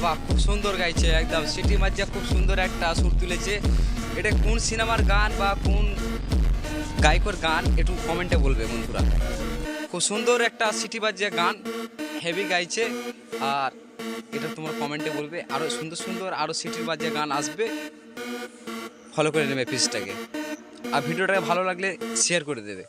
বাহ, খুব সুন্দর গাইছে, একদম সিটি মার্জিয়া খুব সুন্দর একটা সুর তুলেছে। এটা কোন সিনেমার গান বা কোন গায়কের গান একটু কমেন্টে বলবে বন্ধুরা। খুব সুন্দর একটা সিটি বাজিয়া গান, হেভি গাইছে। আর এটা তোমার কমেন্টে বলবে, আরও সুন্দর সুন্দর আরও সিটির বাজিয়া গান আসবে। ফলো করে নেবে পেজটাকে, আর ভিডিওটাকে ভালো লাগলে শেয়ার করে দেবে।